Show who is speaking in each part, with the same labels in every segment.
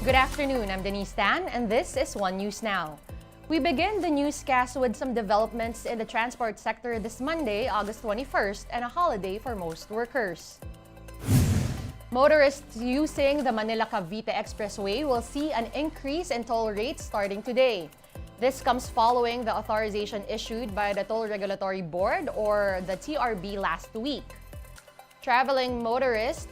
Speaker 1: Good afternoon, I'm Denise Tan, and this is One News Now. We begin the newscast with some developments in the transport sector this Monday, August 21st, and a holiday for most workers. Motorists using the Manila-Cavite Expressway will see an increase in toll rates starting today. This comes following the authorization issued by the Toll Regulatory Board, or the TRB, last week. Motorists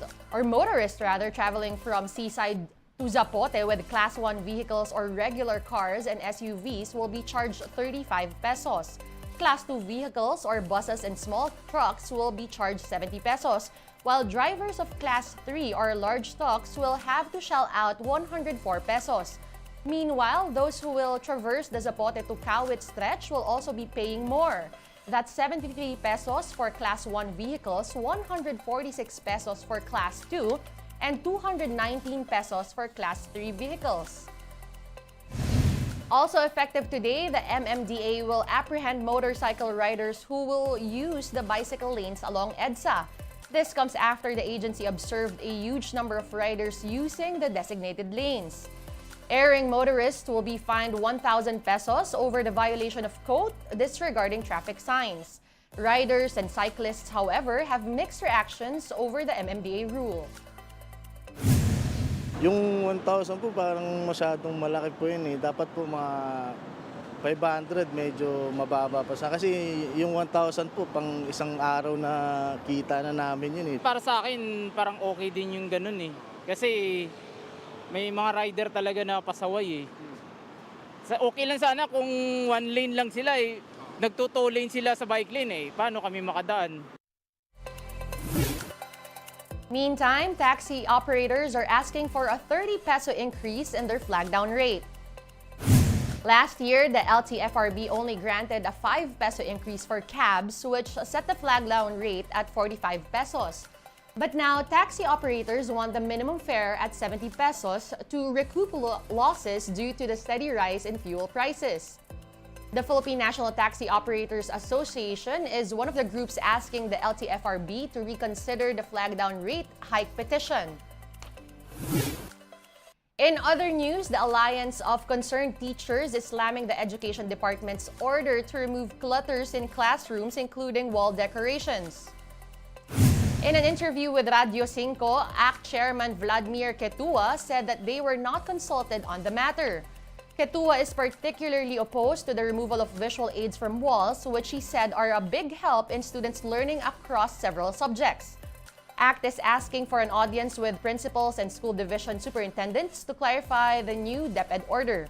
Speaker 1: traveling from Seaside to Zapote with Class 1 vehicles or regular cars and SUVs will be charged 35 pesos. Class 2 vehicles or buses and small trucks will be charged 70 pesos, while drivers of Class 3 or large trucks will have to shell out 104 pesos. Meanwhile, those who will traverse the Zapote to Kawit stretch will also be paying more. That's 73 pesos for Class 1 vehicles, 146 pesos for Class 2, and 219 pesos for Class 3 vehicles. Also effective today, the MMDA will apprehend motorcycle riders who will use the bicycle lanes along EDSA. This comes after the agency observed a huge number of riders using the designated lanes. Erring motorists will be fined 1,000 pesos over the violation of code disregarding traffic signs. Riders and cyclists, however, have mixed reactions over the MMDA rule.
Speaker 2: Yung 1,000 po parang masyadong malaki po yun eh. Dapat po mga 500 medyo mababa pa sa. Kasi yung 1,000 po pang isang araw na kita na namin yun eh.
Speaker 3: Para sa akin parang okay din yung ganun eh. Kasi may mga rider talaga na pasaway eh. Okay lang sana kung one lane lang sila eh. Nagto-two lane sila sa bike lane eh. Paano kami makadaan?
Speaker 1: Meantime, taxi operators are asking for a 30 peso increase in their flagdown rate. Last year, the LTFRB only granted a 5 peso increase for cabs, which set the flagdown rate at 45 pesos. But now, taxi operators want the minimum fare at 70 pesos to recoup losses due to the steady rise in fuel prices. The Philippine National Taxi Operators Association is one of the groups asking the LTFRB to reconsider the flagdown rate hike petition. In other news, the Alliance of Concerned Teachers is slamming the Education Department's order to remove clutters in classrooms, including wall decorations. In an interview with Radio 5, ACT Chairman Vladimir Ketua said that they were not consulted on the matter. Ketua is particularly opposed to the removal of visual aids from walls, which he said are a big help in students learning across several subjects. ACT is asking for an audience with principals and school division superintendents to clarify the new DepEd order.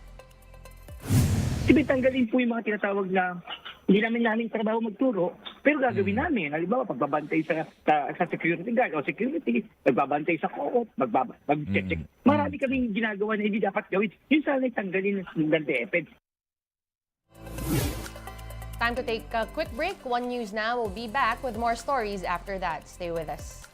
Speaker 4: Tanggalin po yung mga tinatawag na hindi namin trabaho magturo, pero gagawin namin. Halimbawa, pagbabantay sa security guard o security, magbabantay sa co-op, mag-check. Marami kaming ginagawa na hindi dapat gawin. Yun sana tanggalin ng DepEd.
Speaker 1: Time to take a quick break. One News Now will be back with more stories after that. Stay with us.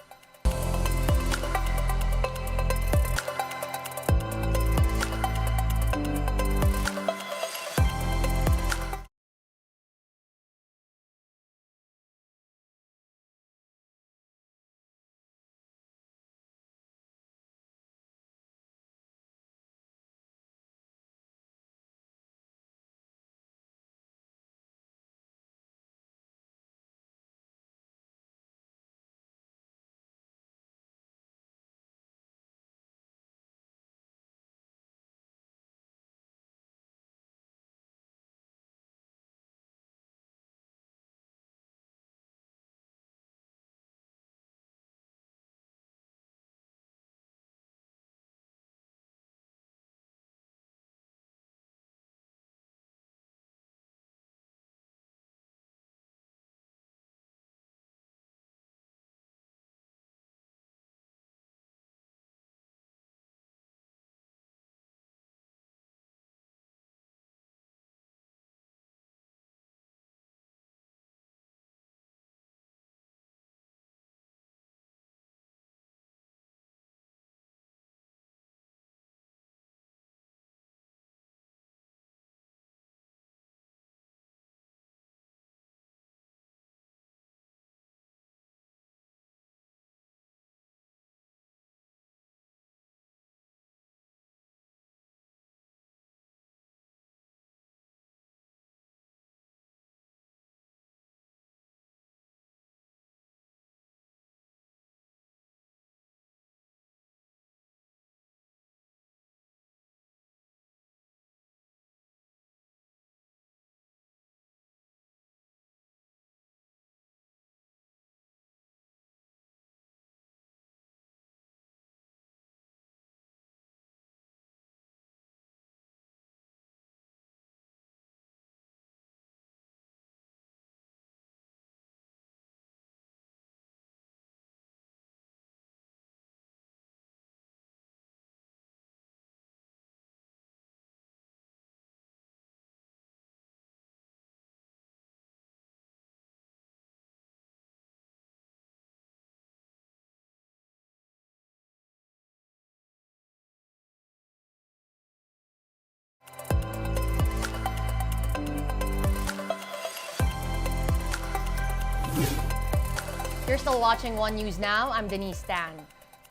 Speaker 1: You're still watching One News Now. I'm Denise Tan.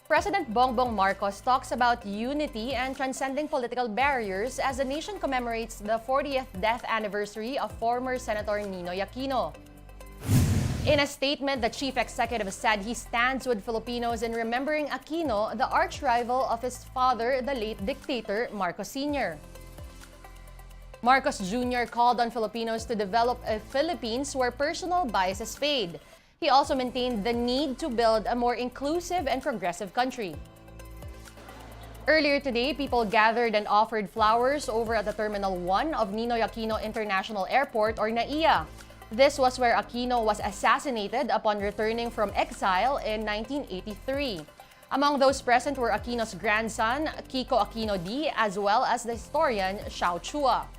Speaker 1: President Bongbong Marcos talks about unity and transcending political barriers as the nation commemorates the 40th death anniversary of former Senator Ninoy Aquino. In a statement, the chief executive said he stands with Filipinos in remembering Aquino, the arch-rival of his father, the late dictator Marcos Sr. Marcos Jr. called on Filipinos to develop a Philippines where personal biases fade. He also maintained the need to build a more inclusive and progressive country. Earlier today, people gathered and offered flowers over at the Terminal 1 of Ninoy Aquino International Airport or NAIA. This was where Aquino was assassinated upon returning from exile in 1983. Among those present were Aquino's grandson, Kiko Aquino D, as well as the historian Xiao Chua.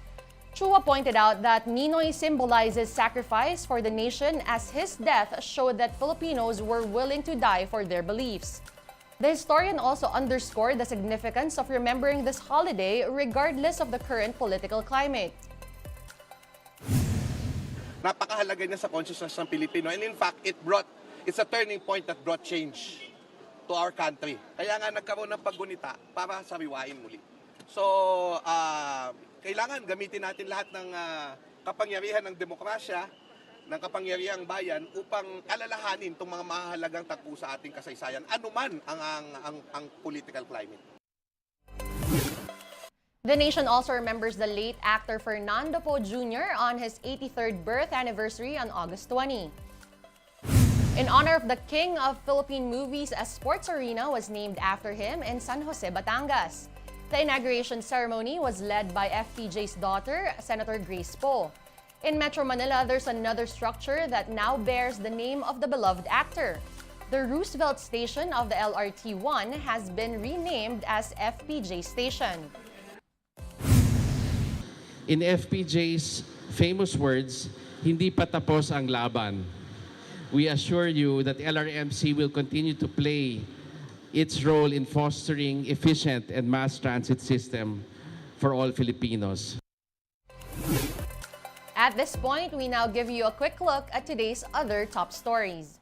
Speaker 1: Chua pointed out that Ninoy symbolizes sacrifice for the nation as his death showed that Filipinos were willing to die for their beliefs. The historian also underscored the significance of remembering this holiday regardless of the current political climate.
Speaker 5: Napakahalaga niya sa consciousness ng Pilipino. And in fact, it's a turning point that brought change to our country. Kaya nga nagkaroon ng paggunita para sariwain muli. So, kailangan gamitin natin lahat ng kapangyarihan ng demokrasya, ng kapangyarihang bayan upang alalahanin itong mga mahalagang tagpo sa ating kasaysayan, anuman ang political climate.
Speaker 1: The nation also remembers the late actor Fernando Poe Jr. on his 83rd birth anniversary on August 20. In honor of the king of Philippine movies, a sports arena was named after him in San Jose, Batangas. The inauguration ceremony was led by FPJ's daughter, Senator Grace Poe. In Metro Manila, there's another structure that now bears the name of the beloved actor. The Roosevelt Station of the LRT-1 has been renamed as FPJ Station.
Speaker 6: In FPJ's famous words, hindi pa tapos ang laban. We assure you that LRMC will continue to play its role in fostering efficient and mass transit system for all Filipinos.
Speaker 1: At this point, we now give you a quick look at today's other top stories.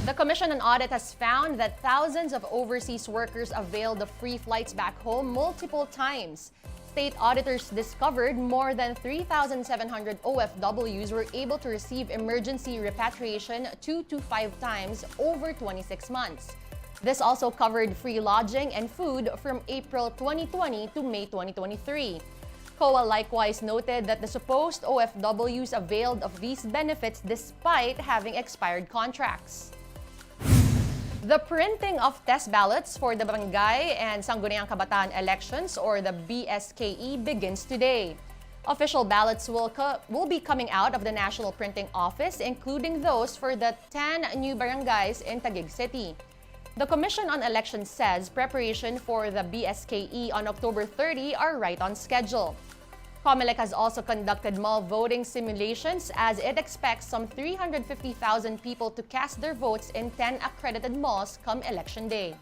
Speaker 1: The Commission on Audit has found that thousands of overseas workers availed of free flights back home multiple times. State auditors discovered more than 3,700 OFWs were able to receive emergency repatriation 2 to 5 times over 26 months. This also covered free lodging and food from April 2020 to May 2023. COA likewise noted that the supposed OFWs availed of these benefits despite having expired contracts. The printing of test ballots for the Barangay and Sangguniang Kabataan elections, or the BSKE, begins today. Official ballots will be coming out of the National Printing Office, including those for the 10 new barangays in Taguig City. The Commission on Elections says preparation for the BSKE on October 30 are right on schedule. COMELEC has also conducted mall voting simulations as it expects some 350,000 people to cast their votes in 10 accredited malls come Election Day.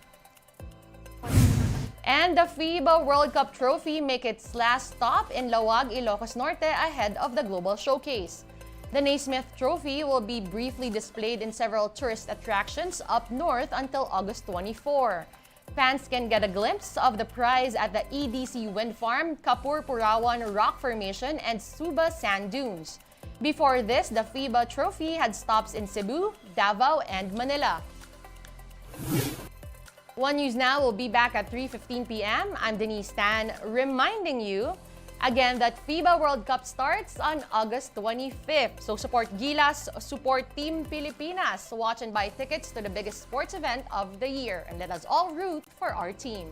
Speaker 1: And the FIBA World Cup trophy make its last stop in Lawag, Ilocos Norte ahead of the global showcase. The Naismith Trophy will be briefly displayed in several tourist attractions up north until August 24. Fans can get a glimpse of the prize at the EDC Wind Farm, Kapur Purawan Rock Formation, and Suba Sand Dunes. Before this, the FIBA Trophy had stops in Cebu, Davao, and Manila. One News Now will be back at 3:15 p.m. I'm Denise Tan, reminding you again that FIBA World Cup starts on August 25th. So support Gilas, support Team Pilipinas. Watch and buy tickets to the biggest sports event of the year. And let us all root for our team.